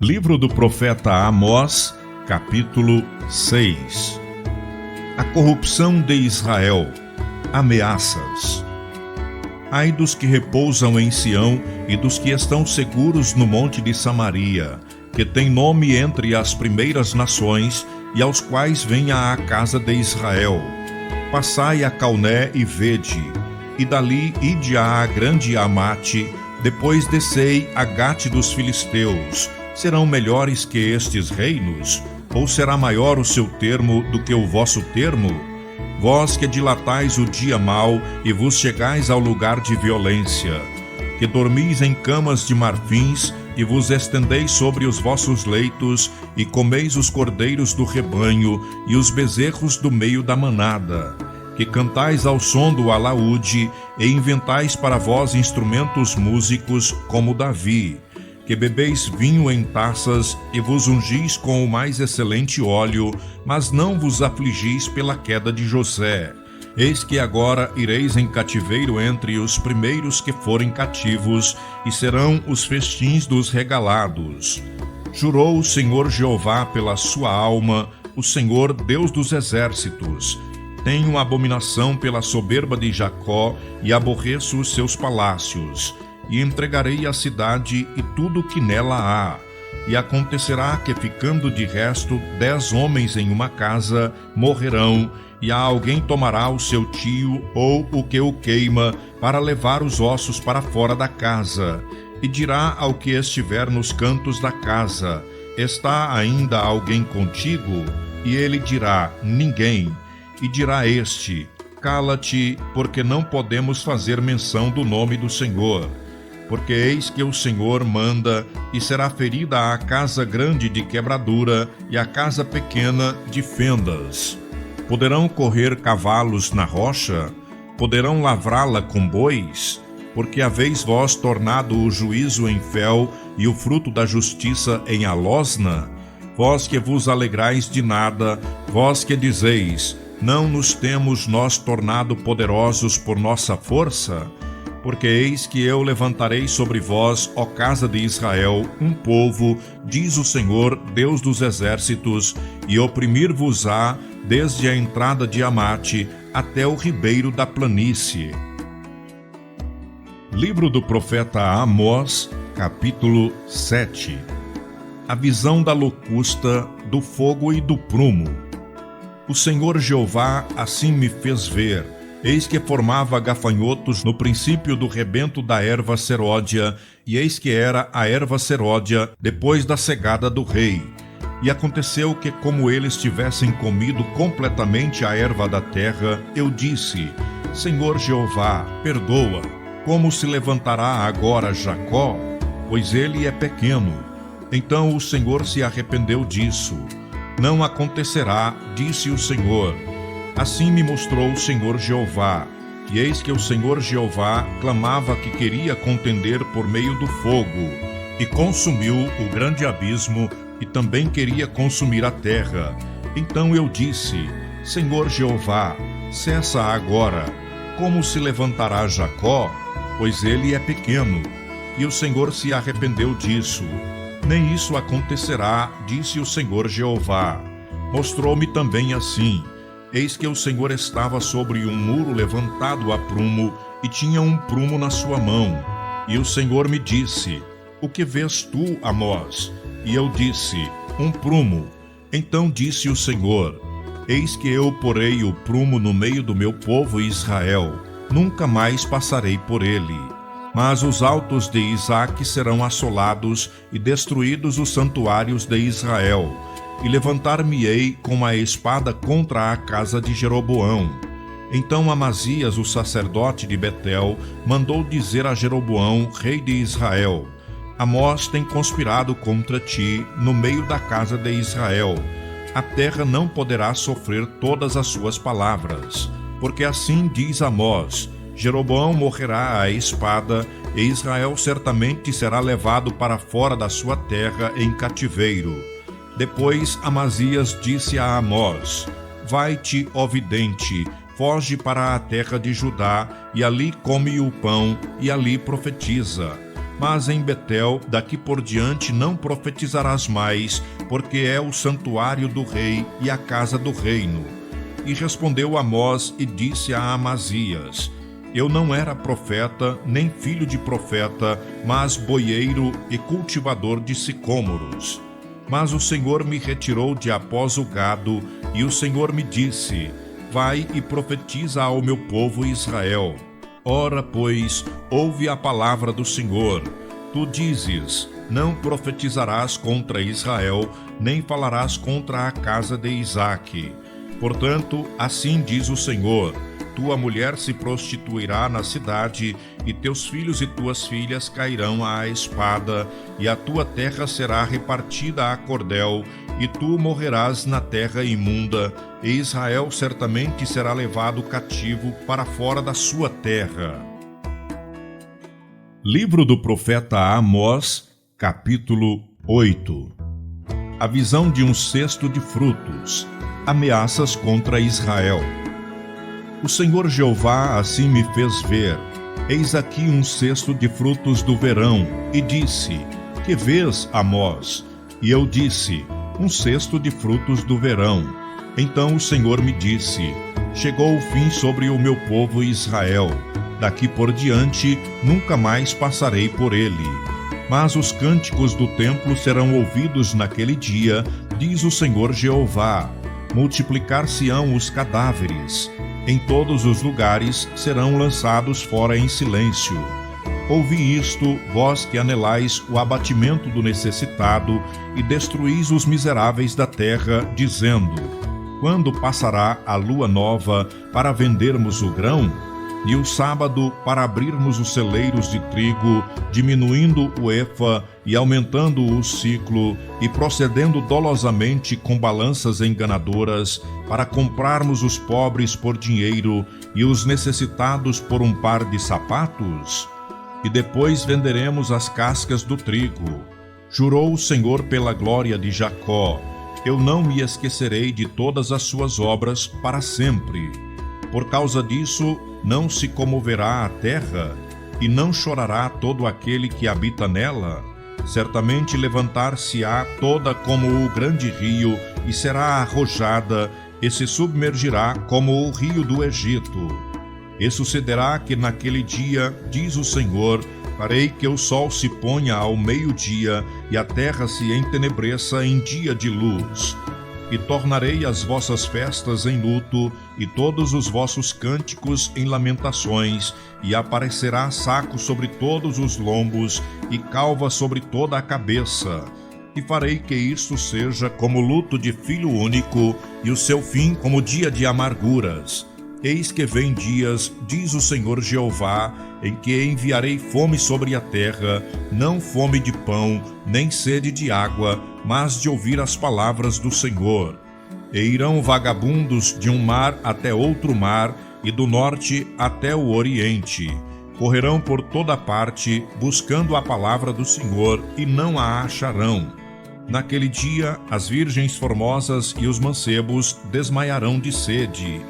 Livro do profeta Amós, capítulo 6. A corrupção de Israel. Ameaças. Ai dos que repousam em Sião e dos que estão seguros no monte de Samaria, que tem nome entre as primeiras nações e aos quais venha a casa de Israel. Passai a Calné e vede, e dali ide a grande Amate, depois descei a Gate dos filisteus. Serão melhores que estes reinos? Ou será maior o seu termo do que o vosso termo? Vós que dilatais o dia mau e vos chegais ao lugar de violência, que dormis em camas de marfins e vos estendeis sobre os vossos leitos e comeis os cordeiros do rebanho e os bezerros do meio da manada, que cantais ao som do alaúde e inventais para vós instrumentos músicos como Davi, que bebeis vinho em taças e vos ungis com o mais excelente óleo, mas não vos afligis pela queda de José. Eis que agora ireis em cativeiro entre os primeiros que forem cativos, e serão os festins dos regalados. Jurou o Senhor Jeová pela sua alma, o Senhor Deus dos exércitos: tenho abominação pela soberba de Jacó e aborreço os seus palácios. E entregarei a cidade e tudo que nela há. E acontecerá que, ficando de resto 10 homens em uma casa, morrerão, e alguém tomará o seu tio ou o que o queima, para levar os ossos para fora da casa. E dirá ao que estiver nos cantos da casa: está ainda alguém contigo? E ele dirá: ninguém. E dirá este: cala-te, porque não podemos fazer menção do nome do Senhor. Porque eis que o Senhor manda, e será ferida a casa grande de quebradura, e a casa pequena de fendas. Poderão correr cavalos na rocha? Poderão lavrá-la com bois? Porque haveis vós tornado o juízo em fel, e o fruto da justiça em alosna? Vós que vos alegrais de nada, vós que dizeis: não nos temos nós tornado poderosos por nossa força? Porque eis que eu levantarei sobre vós, ó casa de Israel, um povo, diz o Senhor, Deus dos exércitos, e oprimir-vos-á desde a entrada de Amate até o ribeiro da planície. Livro do profeta Amós, capítulo 7. A visão da locusta, do fogo e do prumo. O Senhor Jeová assim me fez ver. Eis que formava gafanhotos no princípio do rebento da erva seródia, e eis que era a erva seródia depois da cegada do rei. E aconteceu que, como eles tivessem comido completamente a erva da terra, eu disse: Senhor Jeová, perdoa. Como se levantará agora Jacó? Pois ele é pequeno. Então o Senhor se arrependeu disso. Não acontecerá, disse o Senhor. Assim me mostrou o Senhor Jeová, e eis que o Senhor Jeová clamava que queria contender por meio do fogo, e consumiu o grande abismo, e também queria consumir a terra. Então eu disse: Senhor Jeová, cessa agora. Como se levantará Jacó? Pois ele é pequeno. E o Senhor se arrependeu disso. Nem isso acontecerá, disse o Senhor Jeová. Mostrou-me também assim: eis que o Senhor estava sobre um muro levantado a prumo, e tinha um prumo na sua mão. E o Senhor me disse: o que vês tu, Amós? E eu disse: um prumo. Então disse o Senhor: eis que eu porei o prumo no meio do meu povo Israel, nunca mais passarei por ele. Mas os altos de Isaque serão assolados, e destruídos os santuários de Israel. E levantar-me-ei com a espada contra a casa de Jeroboão. Então Amazias, o sacerdote de Betel, mandou dizer a Jeroboão, rei de Israel: Amós tem conspirado contra ti no meio da casa de Israel. A terra não poderá sofrer todas as suas palavras. Porque assim diz Amós: Jeroboão morrerá à espada, e Israel certamente será levado para fora da sua terra em cativeiro. Depois Amazias disse a Amós: vai-te, ó vidente, foge para a terra de Judá, e ali come o pão, e ali profetiza. mas em Betel daqui por diante não profetizarás mais, porque é o santuário do rei e a casa do reino. E respondeu Amós e disse a Amazias: Eu não era profeta, nem filho de profeta, mas boieiro e cultivador de sicômoros. Mas o Senhor me retirou de após o gado, e o Senhor me disse: Vai e profetiza ao meu povo Israel. Ora, pois, ouve a palavra do Senhor. Tu dizes: Não profetizarás contra Israel, nem falarás contra a casa de Isaque. Portanto, assim diz o Senhor: Tua mulher se prostituirá na cidade, e teus filhos e tuas filhas cairão à espada, e a tua terra será repartida a cordel, e tu morrerás na terra imunda, e Israel certamente será levado cativo para fora da sua terra. Livro do profeta Amós, capítulo 8. A visão de um cesto de frutos. Ameaças contra Israel. O Senhor Jeová assim me fez ver: eis aqui um cesto de frutos do verão, e disse: Que vês, Amós? E eu disse: Um cesto de frutos do verão. Então o Senhor me disse: Chegou o fim sobre o meu povo Israel. Daqui por diante nunca mais passarei por ele. Mas os cânticos do templo serão ouvidos naquele dia, diz o Senhor Jeová. Multiplicar-se-ão os cadáveres. Em todos os lugares serão lançados fora em silêncio. Ouvi isto, vós que anelais o abatimento do necessitado e destruís os miseráveis da terra, dizendo: Quando passará a lua nova para vendermos o grão? E o sábado para abrirmos os celeiros de trigo, diminuindo o efa e aumentando o ciclo, e procedendo dolosamente com balanças enganadoras, para comprarmos os pobres por dinheiro e os necessitados por um par de sapatos? E depois venderemos as cascas do trigo. Jurou o Senhor pela glória de Jacó: Eu não me esquecerei de todas as suas obras para sempre. Por causa disso, não se comoverá a terra, e não chorará todo aquele que habita nela? Certamente levantar-se-á toda como o grande rio, e será arrojada, e se submergirá como o rio do Egito. E sucederá que naquele dia, diz o Senhor, farei que o sol se ponha ao meio-dia, e a terra se entenebreça em dia de luz. E tornarei as vossas festas em luto, e todos os vossos cânticos em lamentações, e aparecerá saco sobre todos os lombos, e calva sobre toda a cabeça. E farei que isto seja como luto de filho único, e o seu fim como dia de amarguras. Eis que vem dias, diz o Senhor Jeová, em que enviarei fome sobre a terra, não fome de pão, nem sede de água, mas de ouvir as palavras do Senhor. E irão vagabundos de um mar até outro mar, e do norte até o oriente. Correrão por toda parte, buscando a palavra do Senhor, e não a acharão. Naquele dia, as virgens formosas e os mancebos desmaiarão de sede.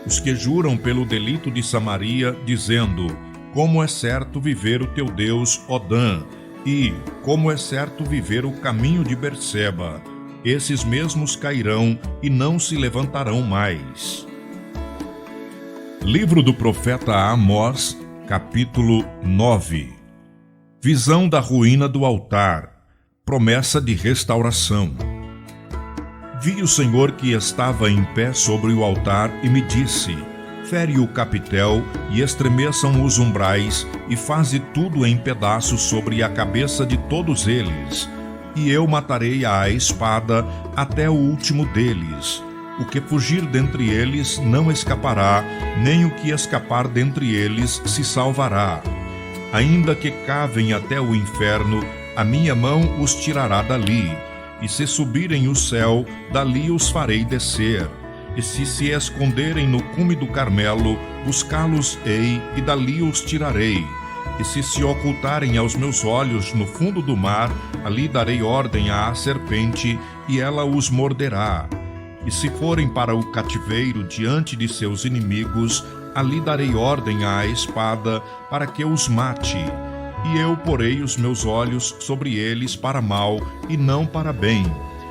Os que juram pelo delito de Samaria, dizendo: Como é certo viver o teu Deus, Odã, e como é certo viver o caminho de Berseba. Esses mesmos cairão e não se levantarão mais. Livro do profeta Amós, capítulo 9. Visão da ruína do altar. Promessa de restauração. Vi o Senhor que estava em pé sobre o altar e me disse: Fere o capitel e estremeçam os umbrais, e faze tudo em pedaços sobre a cabeça de todos eles. E eu matarei à espada até o último deles. O que fugir dentre eles não escapará, nem o que escapar dentre eles se salvará. Ainda que cavem até o inferno, a minha mão os tirará dali. E se subirem o céu, dali os farei descer. E se esconderem no cume do Carmelo, buscá-los-ei, e dali os tirarei. E se ocultarem aos meus olhos no fundo do mar, ali darei ordem à serpente, e ela os morderá. E se forem para o cativeiro diante de seus inimigos, ali darei ordem à espada, para que os mate. e eu porei os meus olhos sobre eles para mal e não para bem,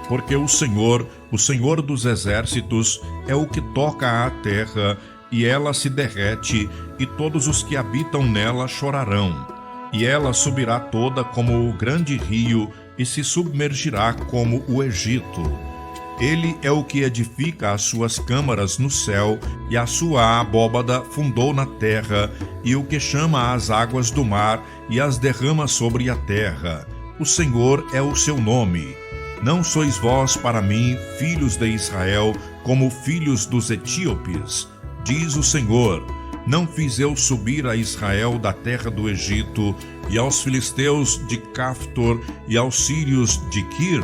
porque o Senhor dos exércitos, é o que toca a terra, e ela se derrete, e todos os que habitam nela chorarão. E ela subirá toda como o grande rio, e se submergirá como o Egito. Ele é o que edifica as suas câmaras no céu, e a sua abóbada fundou na terra, e o que chama as águas do mar, e as derrama sobre a terra. O Senhor é o seu nome. Não sois vós para mim, filhos de Israel, como filhos dos etíopes, diz o Senhor. Não fiz eu subir a Israel da terra do Egito, e aos filisteus de Caftor, e aos sírios de Quir?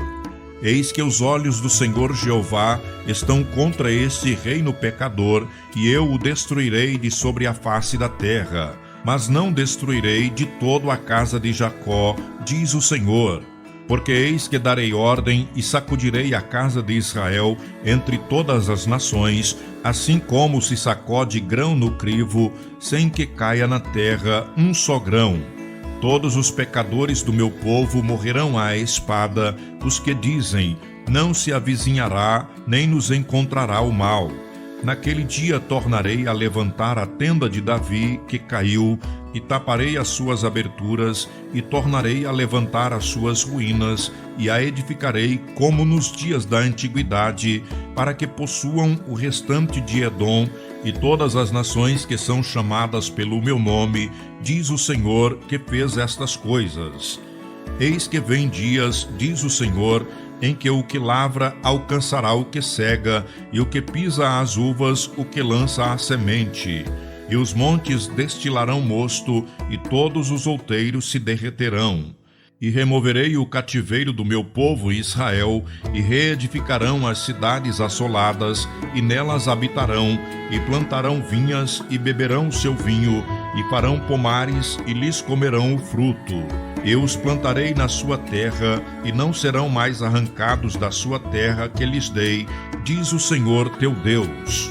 Eis que os olhos do Senhor Jeová estão contra este reino pecador, e eu o destruirei de sobre a face da terra. Mas não destruirei de todo a casa de Jacó, diz o Senhor. Porque eis que darei ordem e sacudirei a casa de Israel entre todas as nações, assim como se sacode grão no crivo, sem que caia na terra um só grão. Todos os pecadores do meu povo morrerão à espada, os que dizem, não se avizinhará, nem nos encontrará o mal. Naquele dia tornarei a levantar a tenda de Davi, que caiu, e taparei as suas aberturas, e tornarei a levantar as suas ruínas, e a edificarei como nos dias da antiguidade, para que possuam o restante de Edom, e todas as nações que são chamadas pelo meu nome, diz o Senhor, que fez estas coisas. Eis que vem dias, diz o Senhor, em que o que lavra alcançará o que cega, e o que pisa as uvas, o que lança a semente. E os montes destilarão mosto, e todos os outeiros se derreterão. E removerei o cativeiro do meu povo Israel, e reedificarão as cidades assoladas, e nelas habitarão, e plantarão vinhas, e beberão o seu vinho, e farão pomares, e lhes comerão o fruto. Eu os plantarei na sua terra, e não serão mais arrancados da sua terra que lhes dei, diz o Senhor teu Deus.